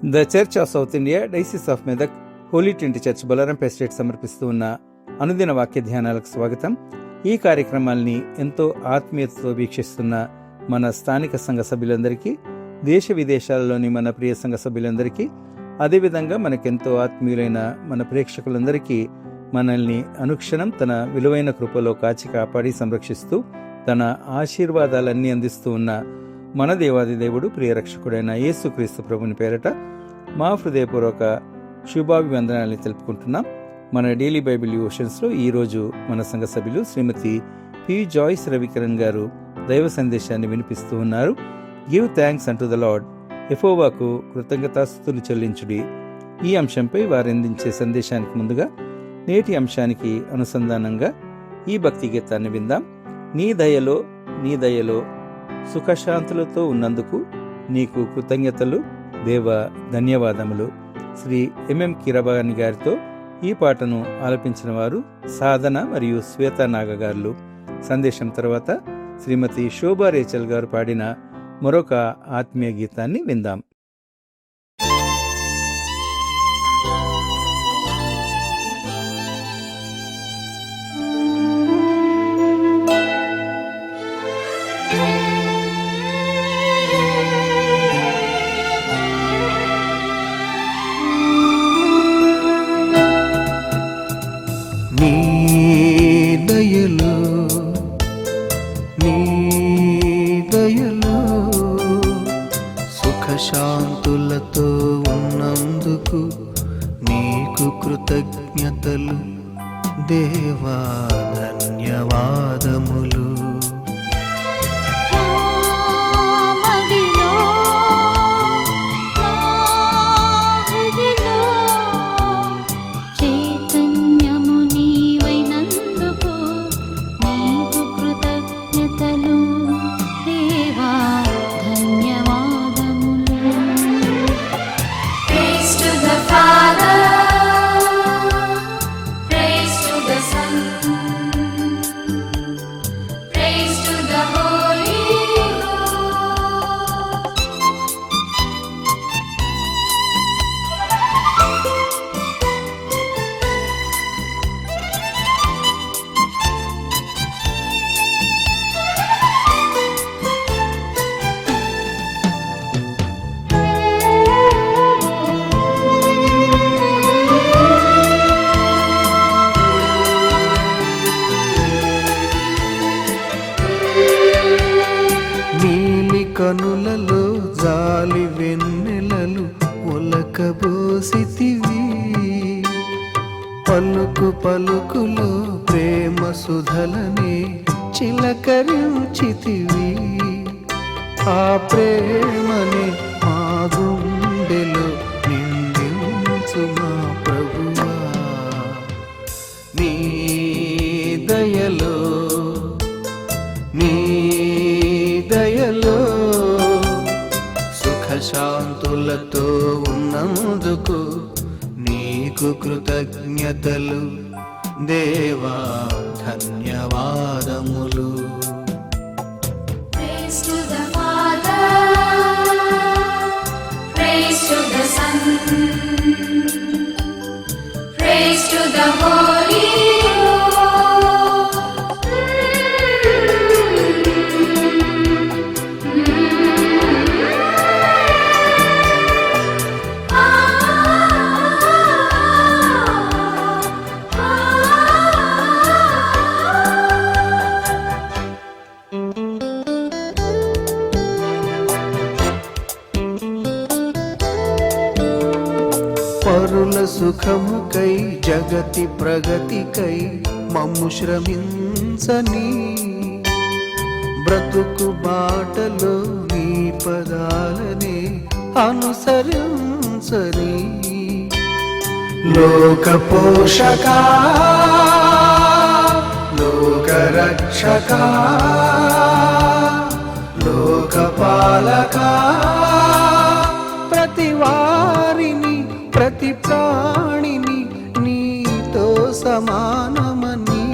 The Church of South India Diocese of Medak Holy Trinity Church Bolarampeta Estate సమర్పిస్తూ ఉన్న అనుదిన వాక్య ధ్యానాలకు స్వాగతం. ఈ కార్యక్రమాల్ని ఎంతో ఆత్మీయతతో వీక్షిస్తున్న మన స్థానిక సంఘ సభ్యులందరికీ, దేశ విదేశాలలోని మన ప్రియ సంఘ సభ్యులందరికీ, అదేవిధంగా మనకెంతో ఆత్మీయులైన మన ప్రేక్షకులందరికీ మనల్ని అనుక్షణం తన విలువైన కృపలో కాచి కాపాడి సంరక్షిస్తూ తన ఆశీర్వాదాలన్నీ అందిస్తూ ఉన్న మన దేవాది దేవుడు ప్రియరక్షకుడైన యేసుక్రీస్తు ప్రభుని పేరట మా హృదయపూర్వక శుభాభివందనాన్ని తెలుపుకుంటున్నాం. మన డైలీ బైబిల్ డివోషన్స్లో ఈరోజు మన సంఘ సభ్యులు శ్రీమతి పి జాయిస్ రవికిరణ్ గారు దైవ సందేశాన్ని వినిపిస్తూ ఉన్నారు. Give thanks unto the lord, యెహోవాకు కృతజ్ఞతాస్తుతులు చెల్లించుడి. ఈ అంశంపై వారు అందించే సందేశానికి ముందుగా నేటి అంశానికి అనుసంధానంగా ఈ భక్తి గీతాన్ని విందాం. నీ దయలో సుఖశాంతులతో ఉన్నందుకు నీకు కృతజ్ఞతలు దేవ, ధన్యవాదములు. శ్రీ ఎంఎం కీరవాణి గారితో ఈ పాటను ఆలపించిన వారు సాధన మరియు శ్వేతానాగ గారు. సందేశం తర్వాత శ్రీమతి శోభా రేచల్ గారు పాడిన మరొక ఆత్మీయ గీతాన్ని విందాం. శాంతులతో ఉన్నందుకు నీకు కృతజ్ఞతలు దేవా, ధన్యవాదములు. కనులలో జాలి వెన్నెలలు ఒలకబోసితివి, పలుకు పలుకులో ప్రేమ సుధలనే చిలకరించితివి. ఆ ప్రేమని మా గుండెలో నిందించు మా ప్రభువా. నీ దయలో సుఖశాంతులతో ఉన్నందుకు నీకు కృతజ్ఞతలు దేవా, ధన్యవాదములు. Praise to the Father, praise to the Son, praise to the Holy పరుల సుఖముకై జగతి ప్రగతికై మమ్ము శ్రమించని, బ్రతుకు బాటలో నీ పదాలనే అనుసరించని. లోక పోషకా, లోక రక్షకా, లోక పాలకా, ప్రతి వారిని ప్రతి ప్రాణిని నీతో సమానమని,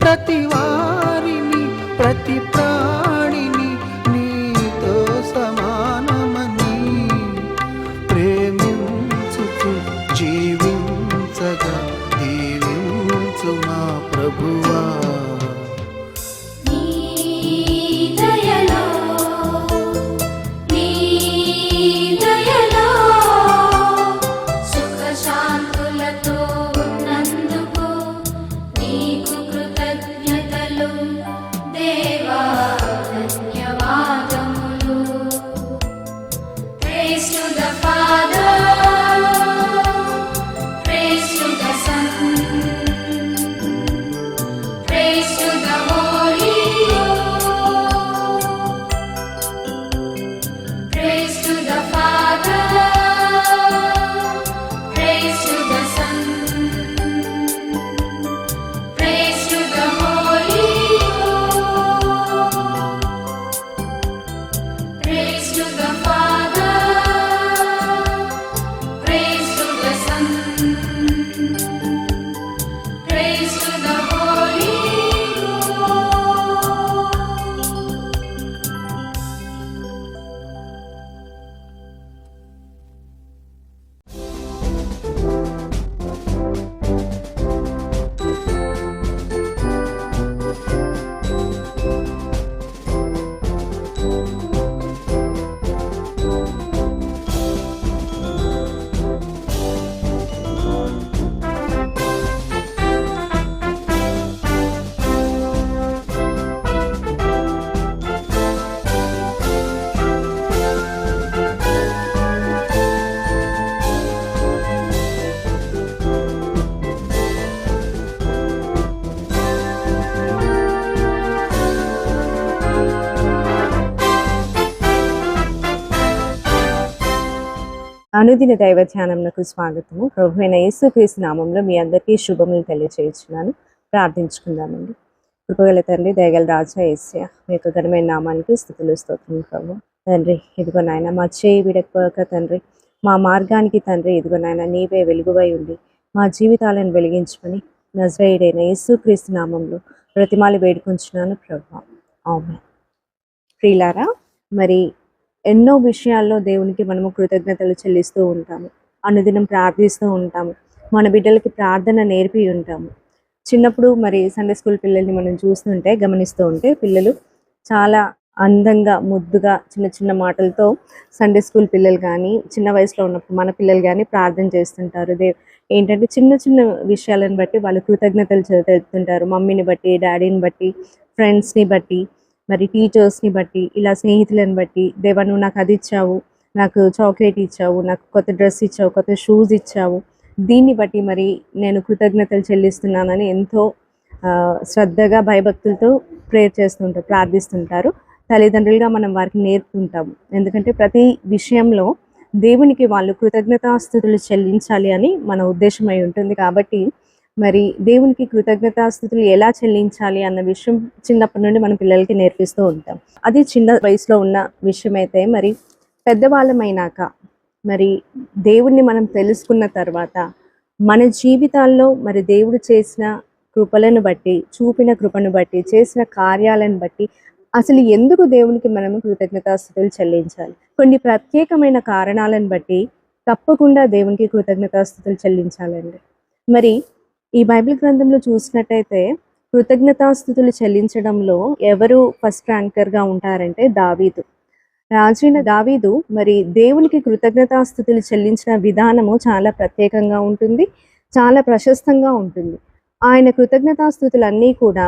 ప్రతి వారిని ప్రతి ప్రాణిని నీతో సమానమని అనుదిన దైవ ధ్యానంకు స్వాగతము. ప్రభువైన యేసుక్రీస్తు నామంలో మీ అందరికీ శుభములు తెలియజేస్తున్నాను. ప్రార్థించుకుందామండి. కృపగల తండ్రి, దయగల రాజా యేసయ్య, మీ యొక్క ఘనమైన నామానికి స్తుతులు స్తోత్రం ప్రభు. తండ్రి, ఇదిగో నాయన మా చేయి విడకపోక తండ్రి, మా మార్గానికి తండ్రి, ఇదిగో నాయన నీవే వెలుగువై ఉండి మా జీవితాలను వెలిగించమని నజరేయుడైన యేసుక్రీస్తు నామంలో ప్రతిమాలు వేడుకుంటున్నాను ప్రభు. ఆమేన్. ప్రియులారా, మరి ఎన్నో విషయాల్లో దేవునికి మనము కృతజ్ఞతలు చెల్లిస్తూ ఉంటాము. అనుదినం ప్రార్థిస్తూ ఉంటాము. మన బిడ్డలకి ప్రార్థన నేర్పి ఉంటాము. చిన్నప్పుడు మరి సండే స్కూల్ పిల్లల్ని మనం చూస్తుంటే, గమనిస్తూ ఉంటే, పిల్లలు చాలా అందంగా, ముద్దుగా, చిన్న చిన్న మాటలతో సండే స్కూల్ పిల్లలు కానీ, చిన్న వయసులో ఉన్నప్పుడు మన పిల్లలు కానీ ప్రార్థన చేస్తుంటారు. ఏంటంటే చిన్న చిన్న విషయాలను బట్టి వాళ్ళు కృతజ్ఞతలు తెలుపుతుంటారు. మమ్మీని బట్టి, డాడీని బట్టి, ఫ్రెండ్స్ని బట్టి, మరి టీచర్స్ని బట్టి, ఇలా స్నేహితులను బట్టి, దేవా నువ్వు నాకు అది ఇచ్చావు, నాకు చాక్లెట్ ఇచ్చావు, నాకు కొత్త డ్రెస్ ఇచ్చావు, కొత్త షూస్ ఇచ్చావు, దీన్ని బట్టి మరి నేను కృతజ్ఞతలు చెల్లిస్తున్నానని ఎంతో శ్రద్ధగా భయభక్తులతో ప్రేయర్ చేస్తుంటారు, ప్రార్థిస్తుంటారు. తల్లిదండ్రులుగా మనం వారికి నేర్పుతుంటాము. ఎందుకంటే ప్రతి విషయంలో దేవునికి వాళ్ళు కృతజ్ఞతాస్తుతులు చెల్లించాలి అని మన ఉద్దేశమై ఉంటుంది. కాబట్టి మరి దేవునికి కృతజ్ఞతాస్తుతులు ఎలా చెల్లించాలి అన్న విషయం చిన్నప్పటి నుండి మన పిల్లలకి నేర్పిస్తూ ఉంటాం. అది చిన్న వయసులో ఉన్న విషయం అయితే, మరి పెద్దవాళ్ళమైనాక మరి దేవుణ్ణి మనం తెలుసుకున్న తర్వాత మన జీవితాల్లో మరి దేవుడు చేసిన కృపలను బట్టి, చూపిన కృపను బట్టి, చేసిన కార్యాలను బట్టి అసలు ఎందుకు దేవునికి మనము కృతజ్ఞతాస్తుతులు చెల్లించాలి, కొన్ని ప్రత్యేకమైన కారణాలను బట్టి తప్పకుండా దేవునికి కృతజ్ఞతాస్తుతులు చెల్లించాలండి. మరి ఈ బైబిల్ గ్రంథంలో చూసినట్టయితే కృతజ్ఞతాస్తుతులు చెల్లించడంలో ఎవరు ఫస్ట్ ర్యాంకర్గా ఉంటారంటే దావీదు. రాజైన దావీదు మరి దేవునికి కృతజ్ఞతాస్తుతులు చెల్లించిన విధానము చాలా ప్రత్యేకంగా ఉంటుంది, చాలా ప్రశస్తంగా ఉంటుంది. ఆయన కృతజ్ఞతాస్తుతులన్నీ కూడా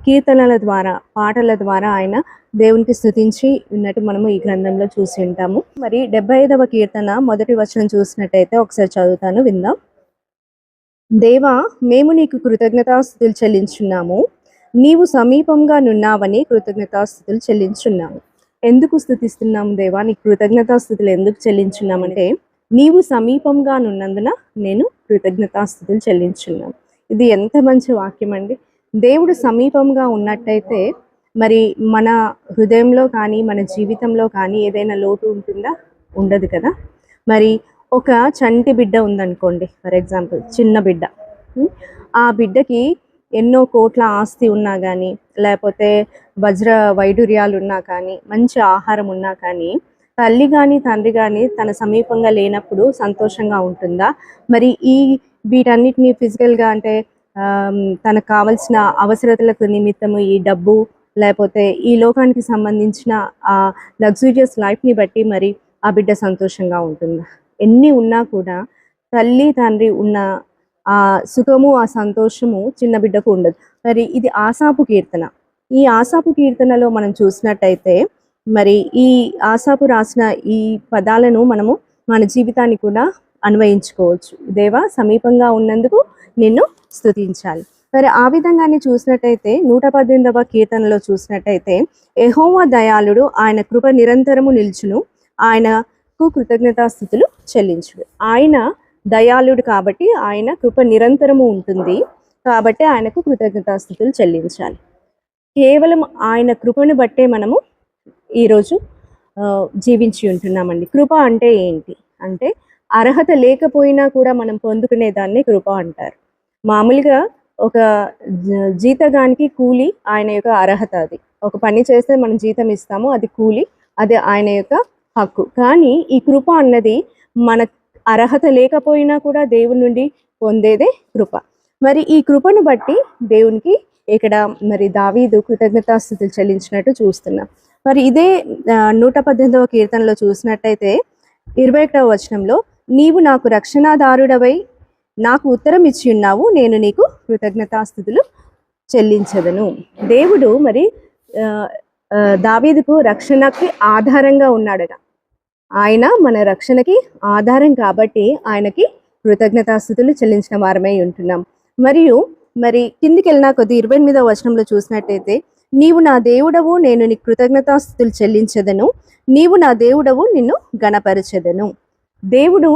కీర్తనల ద్వారా, పాటల ద్వారా ఆయన దేవునికి స్తుతించి ఉన్నట్టు మనము ఈ గ్రంథంలో చూసి ఉంటాము. మరి 75వ కీర్తన 1వ వచనం చూసినట్టయితే ఒకసారి చదువుతాను, విందాం. దేవా, మేము నీకు కృతజ్ఞతాస్తుతులు చెల్లించున్నాము, నీవు సమీపంగా నున్నావని కృతజ్ఞతాస్తుతులు చెల్లించున్నాము. ఎందుకు స్తుతిస్తున్నాము దేవా, నీకు కృతజ్ఞతాస్తుతులు ఎందుకు చెల్లించున్నామంటే, నీవు సమీపంగా నున్నందున నేను కృతజ్ఞతాస్తుతులు చెల్లించున్నాను. ఇది ఎంత మంచి వాక్యం అండి. దేవుడు సమీపంగా ఉన్నట్టయితే మరి మన హృదయంలో కానీ, మన జీవితంలో కానీ ఏదైనా లోటు ఉంటుందా? ఉండదు కదా. మరి ఒక చంటి బిడ్డ ఉందనుకోండి, ఫర్ ఎగ్జాంపుల్ చిన్న బిడ్డ, ఆ బిడ్డకి ఎన్నో కోట్ల ఆస్తి ఉన్నా కానీ, లేకపోతే వజ్ర వైడూర్యాలు ఉన్నా కానీ, మంచి ఆహారం ఉన్నా కానీ, తల్లి కానీ తండ్రి కానీ తన సమీపంగా లేనప్పుడు సంతోషంగా ఉంటుందా? మరి వీటన్నిటిని ఫిజికల్గా అంటే తనకు కావలసిన అవసరతలకు నిమిత్తము ఈ డబ్బు, లేకపోతే ఈ లోకానికి సంబంధించిన ఆ లగ్జూరియస్ లైఫ్ని బట్టి మరి ఆ బిడ్డ సంతోషంగా ఉంటుందా? ఎన్ని ఉన్నా కూడా తల్లి తండ్రి ఉన్న ఆ సుఖము, ఆ సంతోషము చిన్న బిడ్డకు ఉండదు. మరి ఇది ఆసాపు కీర్తన. ఈ ఆసాపు కీర్తనలో మనం చూసినట్టయితే మరి ఈ ఆసాపు రాసిన ఈ పదాలను మనము మన జీవితాన్ని కూడా అన్వయించుకోవచ్చు. దేవా, సమీపంగా ఉన్నందుకు నిన్ను స్తుతించాలి. మరి ఆ విధంగానే చూసినట్టయితే 118వ కీర్తనలో చూసినట్టయితే, యెహోవా దయాళుడు, ఆయన కృప నిరంతరము నిల్చును, ఆయనకు కృతజ్ఞతాస్తుతులు చెల్లించుడు. ఆయన దయాళుడు కాబట్టి ఆయన కృప నిరంతరము ఉంటుంది, కాబట్టి ఆయనకు కృతజ్ఞతాస్తుతులు చెల్లించాలి. కేవలం ఆయన కృపను బట్టే మనము ఈరోజు జీవించి ఉంటున్నామండి. కృప అంటే ఏంటి అంటే, అర్హత లేకపోయినా కూడా మనం పొందుకునే దాన్ని కృప అంటారు. మామూలుగా ఒక జీతగానికి కూలి ఆయన యొక్క అర్హత. అది ఒక పని చేస్తే మనం జీతం ఇస్తాము, అది కూలి, అది ఆయన యొక్క హక్కు. కానీ ఈ కృప అన్నది మన అర్హత లేకపోయినా కూడా దేవుని నుండి పొందేదే కృప. మరి ఈ కృపను బట్టి దేవునికి ఇక్కడ మరి దావీదు కృతజ్ఞతాస్తుతులు చెల్లించినట్టు చూస్తున్నాం. మరి ఇదే 118వ కీర్తనలో చూసినట్టయితే 21వ వచనంలో, నీవు నాకు రక్షణాదారుడవై నాకు ఉత్తరం ఇచ్చి ఉన్నావు, నేను నీకు కృతజ్ఞతాస్తుతులు చెల్లించదను. దేవుడు మరి దావీదుకు రక్షణకి ఆధారంగా ఉన్నాడట. ఆయన మన రక్షణకి ఆధారం కాబట్టి ఆయనకి కృతజ్ఞతాస్తుతులు చెల్లించిన వారమై ఉంటున్నాం. మరియు మరి కిందికి వెళ్ళిన కొద్ది 28వ వచనంలో చూసినట్టయితే, నీవు నా దేవుడవు, నేను నీ కృతజ్ఞతాస్తుతులు చెల్లించదను, నీవు నా దేవుడవు, నిన్ను గణపరచెదను. దేవుడు,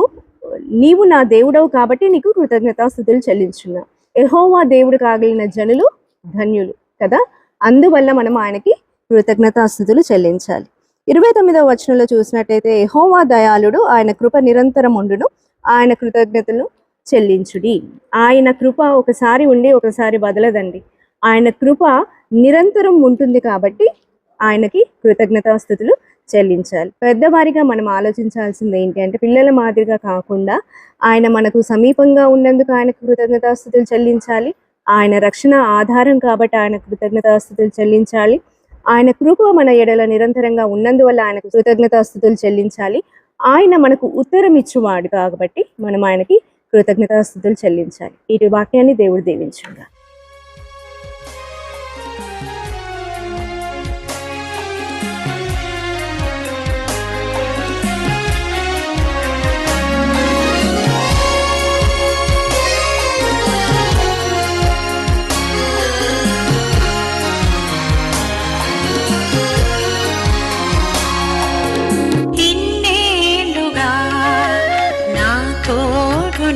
నీవు నా దేవుడవు కాబట్టి నీకు కృతజ్ఞతాస్తుతులు చెల్లించున్నా. యెహోవా దేవుడు కాగలిగిన జనులు ధన్యులు కదా, అందువల్ల మనం ఆయనకి కృతజ్ఞతాస్తుతులు చెల్లించాలి. 29వ వచనంలో చూసినట్టయితే, యెహోవా దయాళుడు, ఆయన కృప నిరంతరం ఉండును, ఆయన కృతజ్ఞతలు చెల్లించుడి. ఆయన కృప ఒకసారి ఉండి ఒకసారి బదలదండి. ఆయన కృప నిరంతరం ఉంటుంది కాబట్టి ఆయనకి కృతజ్ఞతాస్తుతులు చెల్లించాలి. పెద్దవారిగా మనం ఆలోచించాల్సింది ఏంటి అంటే, పిల్లల మాదిరిగా కాకుండా ఆయన మనకు సమీపంగా ఉన్నందుకు ఆయనకు కృతజ్ఞతాస్తుతులు చెల్లించాలి. ఆయన రక్షణ ఆధారం కాబట్టి ఆయన కృతజ్ఞతాస్తుతులు చెల్లించాలి. ఆయన కృప మన ఎడల నిరంతరంగా ఉన్నందువల్ల ఆయనకు కృతజ్ఞతాస్తుతులు చెల్లించాలి. ఆయన మనకు ఉత్తరం ఇచ్చువాడు కాబట్టి మనం ఆయనకి కృతజ్ఞతాస్తుతులు చెల్లించాలి. ఈ వాక్యాన్ని దేవుడు దీవించుగా.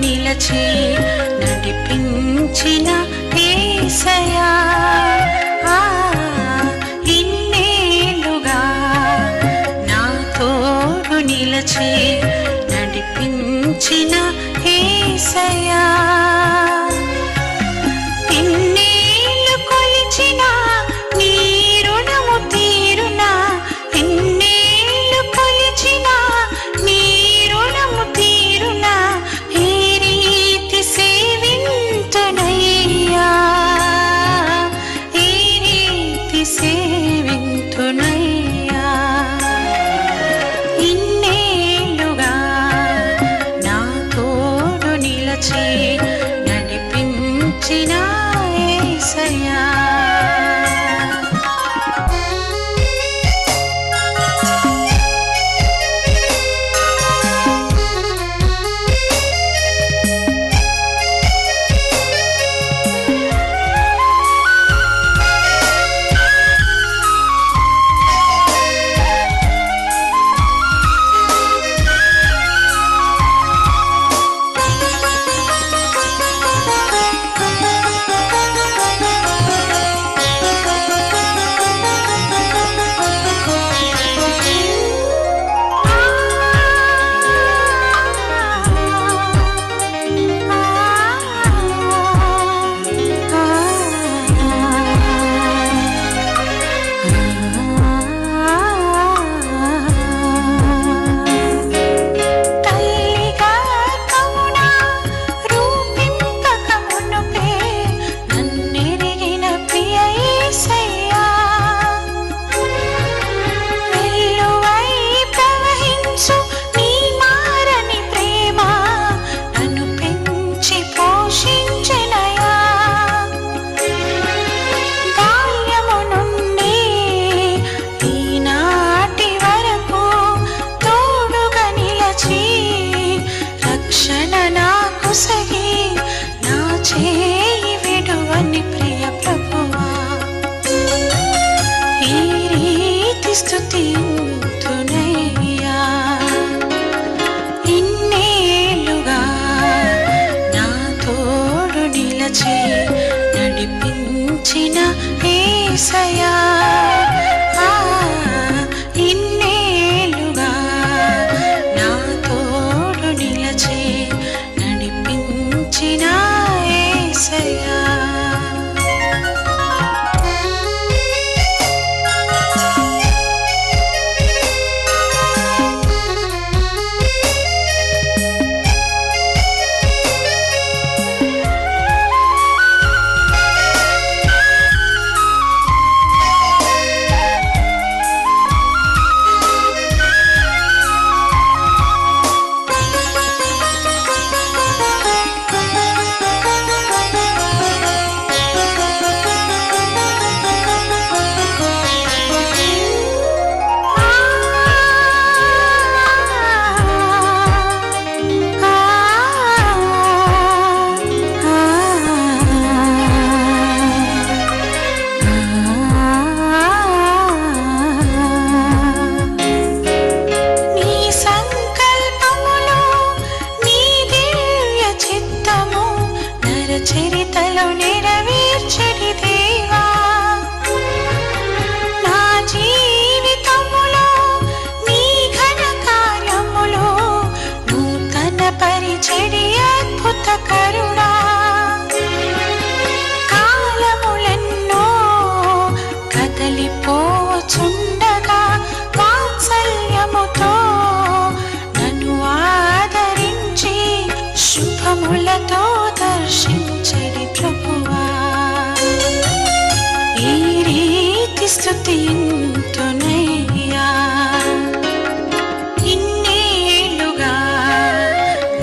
నిలచి నడిపించిన యేసయ్యా, ఇన్నేళ్ళుగా నా తోడు నిలచి నడిపించిన యేసయ్యా, ఇన్నేళ్ళు కొలిచిన నీ రుణము తీరునా, ఇన్నేళ్ళు కొలిచిన నీ రుణము తీరునా, ఇన్నేళ్ళుగా నా తోడు నిలచి నడిపించిన యేసయ్యా. స్తుతింతునయ్యా, ఇన్నేళ్ళుగా నా తోడు నిలచి నడిపించిన యేసయ్యా, ఇన్నేళ్ళుగా నా తోడు నిలచి నడిపించిన యేసయ్యా. స్తుతింతునయ్యా. ఇన్నేళ్లుగా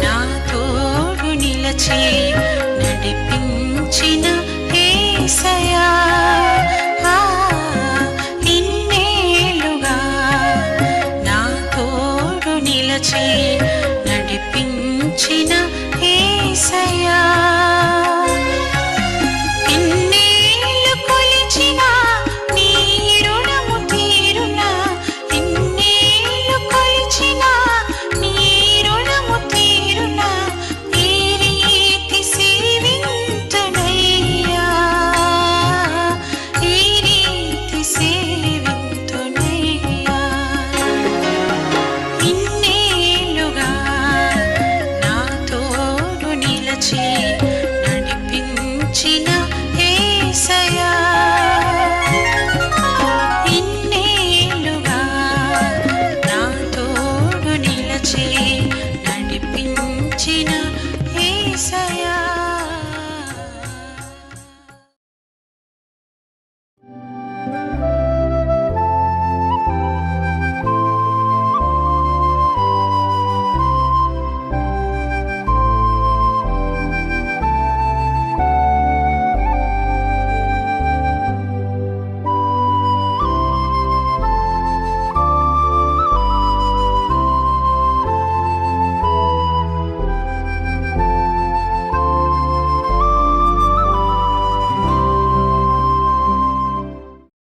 నా తోడు నిలచి నడిపించిన యేసయ్యా. ఇన్నేళ్లుగా నా తోడు నిలచి నడిపించిన యేసయ్యా.